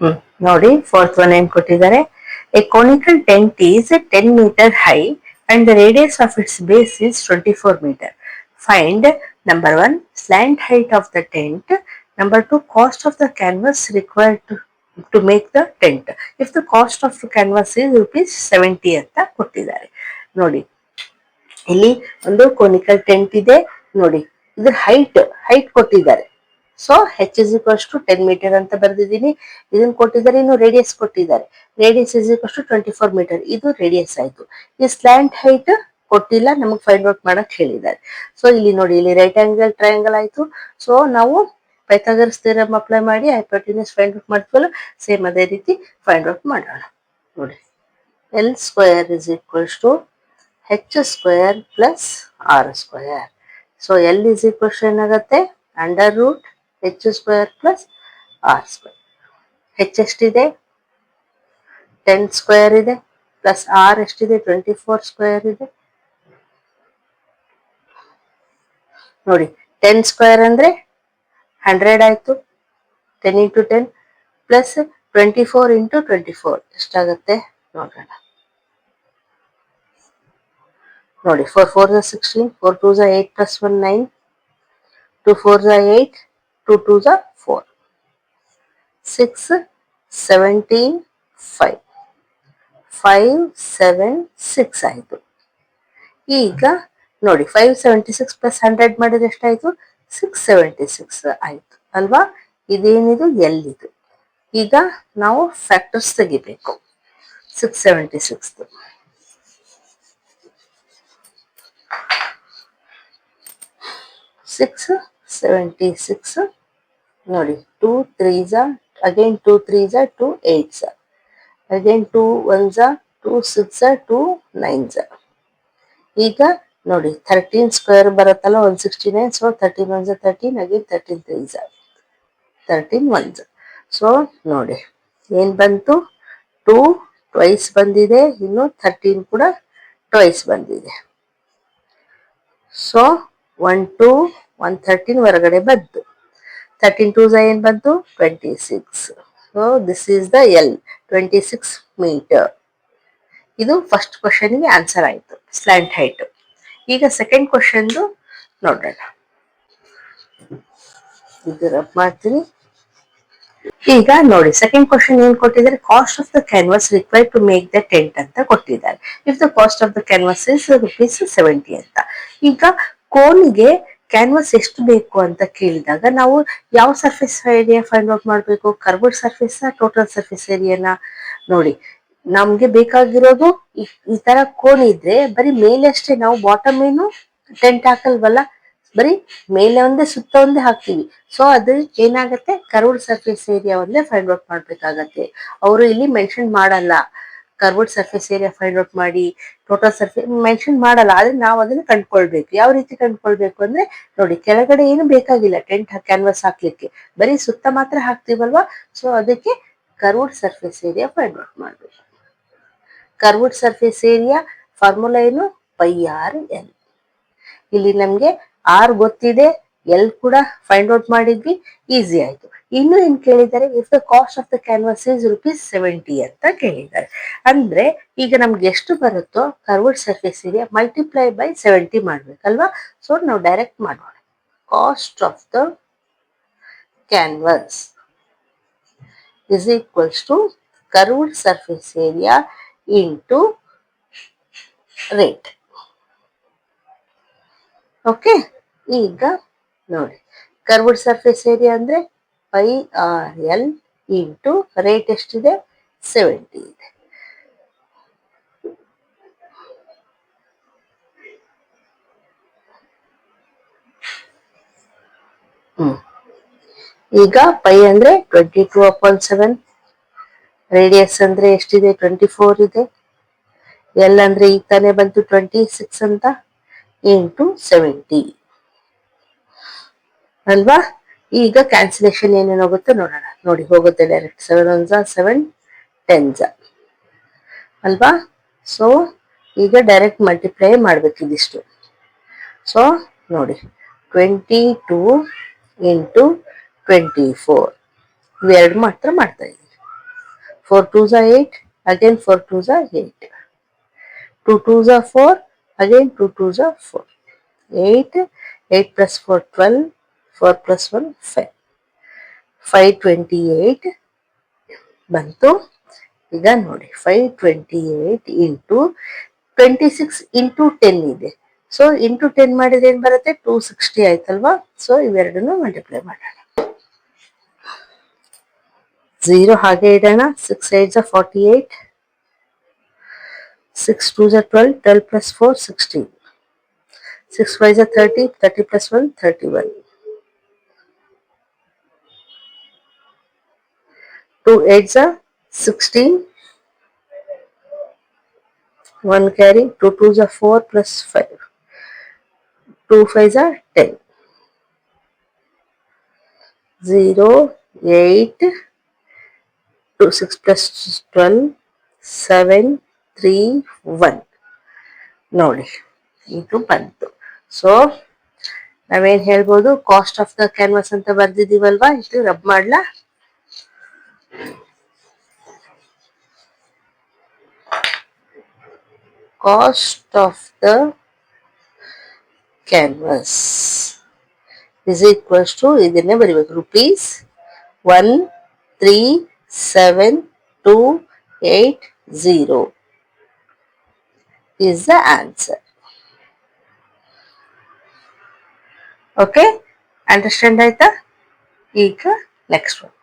ಹ್ಮ್ ನೋಡಿ fourth one ಏನ್ ಕೊಟ್ಟಿದ್ದಾರೆ. A conical tent is 10 meter high and the radius of its base is 24 meter. Find number one slant height of the tent, number two cost of the canvas required to make the tent. If the cost of canvas is ₹70 ಅಂತ ಕೊಟ್ಟಿದ್ದಾರೆ. ನೋಡಿ ಇಲ್ಲಿ ಒಂದು conical tent ಇದೆ. ನೋಡಿ ಇದ್ರ height ಕೊಟ್ಟಿದ್ದಾರೆ. So H is equals to 10 meter ಅಂತ ಬರೆದಿದ್ದೀನಿ. ಇದನ್ನ ಕೊಟ್ಟಿದ್ದಾರೆ, ಇನ್ನು ರೇಡಿಯಸ್ ಕೊಟ್ಟಿದ್ದಾರೆ. Radius is equals to 24 meter. ಇದು ರೇಡಿಯಸ್ ಆಯ್ತು. ಈ ಸ್ಲ್ಯಾಂಟ್ ಹೈಟ್ ಕೊಟ್ಟಿಲ್ಲ, ನಮಗೆ ಫೈಂಡ್ ಔಟ್ ಮಾಡಕ್ ಹೇಳಿದ್ದಾರೆ. ಸೊ ಇಲ್ಲಿ ನೋಡಿ, ಇಲ್ಲಿ ರೈಟ್ ಆಂಗಲ್ ಟ್ರಯಾಂಗಲ್ ಆಯ್ತು. ಸೊ ನಾವು ಪೈಥಾಗರಸ್ ಥಿಯರಮ್ ಅಪ್ಲೈ ಮಾಡಿ ಹೈಪೋಟೆನ್ಯೂಸ್ ಫೈಂಡ್ ಔಟ್ ಮಾಡ್ತೀವಲ್ಲ, ಸೇಮ್ ಅದೇ ರೀತಿ ಫೈಂಡ್ ಔಟ್ ಮಾಡೋಣ. ನೋಡಿ L square is equals to H square plus R square. So L is equals ಏನಾಗುತ್ತೆ, under root H square plus R square. H ಎಷ್ಟಿದೆ, 10 square ಇದೆ, plus R ಎಷ್ಟಿದೆ, 24 square ಇದೆ. ನೋಡಿ 10 ಸ್ಕ್ವೇರ್ ಅಂದ್ರೆ 100 ಆಯ್ತು. 10 ಇಂಟು 10 ಪ್ಲಸ್ 24 ಇಂಟು 24 ಎಷ್ಟಾಗುತ್ತೆ ನೋಡೋಣ. ನೋಡಿ 4 4 16, 4 2 8 ಪ್ಲಸ್ 1 9, 2 4 8, 2 2 4, 6 17 5, 5 7 6 ಆಯಿತು. ಈಗ ನೋಡಿ 576 ಪ್ಲಸ್ 100 ಮಾಡಿದ್ರೆ ಎಷ್ಟಾಯಿತು, 676 ಆಯಿತು ಅಲ್ವಾ. ಇದೇನಿದು ಎಲ್ ಇದು. ಈಗ ನಾವು ಫ್ಯಾಕ್ಟರ್ಸ್ ತೆಗಿಬೇಕು 676. 676 ನೋಡಿ 2 3s again 2 3s 2 8s again 2 1s 2 6s 2 9s. ಈಗ ನೋಡಿ 13 ಸ್ಕ್ವೇರ್ ಬರುತ್ತಲ್ಲ 169. So 13 1s 13, again 13 3s 13 1s. So ನೋಡಿ ಏನ್ ಬಂತು, 2 ಟ್ವೈಸ್ ಬಂದಿದೆ, ಇನ್ನು 13 ಕೂಡ ಟ್ವೈಸ್ ಬಂದಿದೆ. ಸೊ 1 2 113 ಹೊರಗಡೆ ಬಂತು. 13 2s ಏನ್ ಬಂತು, 26. So this is the L, 26 metre. ಇದು ಫಸ್ಟ್ ಕ್ವಶನ್ಗೆ ಆನ್ಸರ್ ಆಯಿತು, ಸ್ಲ್ಯಾಂಟ್ ಹೈಟ್. ಈಗ ಸೆಕೆಂಡ್ ಕ್ವಶನ್ದು ನೋಡೋಣ. ಇದು ರಬ್ ಮಾಡ್ತೀನಿ. ಈಗ ನೋಡಿ ಸೆಕೆಂಡ್ ಕ್ವಶನ್ ಏನ್ ಕೊಟ್ಟಿದ್ದಾರೆ, cost of the canvas required to make the tent ಅಂತ ಕೊಟ್ಟಿದ್ದಾರೆ. If the cost of the canvas is ₹70 ಅಂತ. ಈಗ ಕೋನಿಗೆ ಕ್ಯಾನ್ವಸ್ ಎಷ್ಟು ಬೇಕು ಅಂತ ಕೇಳಿದಾಗ ನಾವು ಯಾವ ಸರ್ಫೇಸ್ ಏರಿಯಾ ಫೈಂಡ್ ಔಟ್ ಮಾಡಬೇಕು, ಕರ್ವ್ಡ್ ಸರ್ಫೇಸ್ ಟೋಟಲ್ ಸರ್ಫೇಸ್ ಏರಿಯಾನ. ನೋಡಿ ನಮ್ಗೆ ಬೇಕಾಗಿರೋದು ಈ ತರ ಕೋನ್ ಇದ್ರೆ ಬರೀ ಮೇಲೆ ಅಷ್ಟೇ, ನಾವು ಬಾಟಮ್ ಏನು ಟೆಂಟ್ ಹಾಕಲ್ವಲ್ಲ, ಬರೀ ಮೇಲೆ ಒಂದೇ ಸುತ್ತ ಒಂದೇ ಹಾಕ್ತೀವಿ. ಸೊ ಅದು ಏನಾಗತ್ತೆ, ಕರ್ವ್ಡ್ ಸರ್ಫೇಸ್ ಏರಿಯಾ ಒಂದೇ ಫೈಂಡ್ ಔಟ್ ಮಾಡ್ಬೇಕಾಗತ್ತೆ. ಅವರು ಇಲ್ಲಿ ಮೆನ್ಷನ್ ಮಾಡಲ್ಲ curved surface area find out ಮಾಡಿ, ಟೋಟಲ್ ಸರ್ಫೇಸ್ ಮೆನ್ಷನ್ ಮಾಡಲ್ಲ. ಆದ್ರೆ ನಾವು ಅದನ್ನ ಕಂಡ್ಕೊಳ್ಬೇಕು. ಯಾವ ರೀತಿ ಕಂಡ್ಕೊಳ್ಬೇಕು ಅಂದ್ರೆ ನೋಡಿ, ಕೆಳಗಡೆ ಏನು ಬೇಕಾಗಿಲ್ಲ ಟೆಂಟ್ ಕ್ಯಾನ್ವಸ್ ಹಾಕ್ಲಿಕ್ಕೆ, ಬರೀ ಸುತ್ತ ಮಾತ್ರ ಹಾಕ್ತೀವಲ್ವಾ. ಸೊ ಅದಕ್ಕೆ curved surface area find out ಮಾಡ್ಬೇಕು. ಕರ್ವ್ಡ್ ಸರ್ಫೇಸ್ ಏರಿಯಾ ಫಾರ್ಮುಲಾ ಏನು, πr/l. ಇಲ್ಲಿ ನಮ್ಗೆ ಆರ್ ಗೊತ್ತಿದೆ, ಎಲ್ ಕೂಡ ಫೈಂಡ್ ಔಟ್ ಮಾಡಿದ್ವಿ, ಈಸಿ ಆಯ್ತು. ಇನ್ನು ಏನ್ ಕೇಳಿದ್ದಾರೆ, if the cost of the canvas is ₹70 ಅಂತ ಕೇಳಿದ್ದಾರೆ. ಅಂದ್ರೆ ಈಗ ನಮ್ಗೆ ಎಷ್ಟು ಬರುತ್ತೋ curved surface area multiply by 70 ಮಾಡ್ಬೇಕಲ್ವಾ. ಸೊ ನಾವು ಡೈರೆಕ್ಟ್ ಮಾಡೋಣ. Cost of the canvas is equals to curved surface area into rate. Okay, ಈಗ ನೋಡಿ ಕರ್ವ್ಡ್ ಸರ್ಫೇಸ್ ಏರಿಯಾ ಅಂದ್ರೆ πr/l ಇಂಟು ರೇಟ್ ಎಷ್ಟಿದೆ, 70 ಇದೆ. ಈಗ π ಅಂದ್ರೆ 22/7, ರೇಡಿಯಸ್ ಅಂದ್ರೆ ಎಷ್ಟಿದೆ, 24 ಇದೆ. ಎಲ್ ಅಂದ್ರೆ ಈಗ ತಾನೇ ಬಂತು 26 ಅಂತ, ಇಂಟು 70 ಅಲ್ವಾ. ಈಗ ಕ್ಯಾನ್ಸಲೇಷನ್ ಏನೇನು ಹೋಗುತ್ತೆ ನೋಡೋಣ. ನೋಡಿ ಹೋಗುತ್ತೆ ಡೈರೆಕ್ಟ್, 7 1s 7 10s ಅಲ್ವಾ. ಸೊ ಈಗ ಡೈರೆಕ್ಟ್ ಮಲ್ಟಿಪ್ಲೈ ಮಾಡ್ಬೇಕು ಇದಿಷ್ಟು. ಸೊ ನೋಡಿ 22 ಇಂಟು 24 ಇವೆರಡು ಮಾತ್ರ ಮಾಡ್ತಾ ಇದ್ದೀವಿ. 4 2s are 8, again 4 2s are 8. 2 2s are 4, again 2 2s are 4. 8, 8 plus 4 12, 4 plus 1 5. 528 ಬಂತು. ಈಗ ನೋಡಿ 528 ಇಂಟು 26 ಇಂಟು 10 ಇದೆ. ಸೊ ಇಂಟು 10 ಮಾಡಿದ್ರೆ ಏನು ಬರುತ್ತೆ, 260 ಆಯ್ತಲ್ವಾ. ಸೊ ಇವೆರಡನ್ನು ಮಲ್ಟಿಪ್ಲೈ ಮಾಡೋಣ. 0 ಹಾಗೆ ಇಡೋಣ. 6 8 48, 6 2 12, 12 plus 4 16, 6 5 30, 30 plus 1 31, 2 8 16, 1 carry, 2 2 4 plus 5, 2 5 10, 0 8, 2 6 plus 12, 7 3 1. ನೋಡಿ ಇದು ಬಂತು. ಸೊ ನಾವೇನ್ ಹೇಳ್ಬೋದು, ಕಾಸ್ಟ್ ಆಫ್ ದ ಕ್ಯಾನ್ವಾಸ್ ಅಂತ ಬರ್ದಿದೀವಲ್ವಾ, ಇದು ರಬ್ ಮಾಡ್ಲಾ. Cost of the canvas is equals to, ಇದನ್ನೇ ಬರಿಬೇಕು, rupees 137280 is the answer. Okay, understand ಆಯ್ತಾ? ಈಗ ನೆಕ್ಸ್ಟ್ ಒನ್.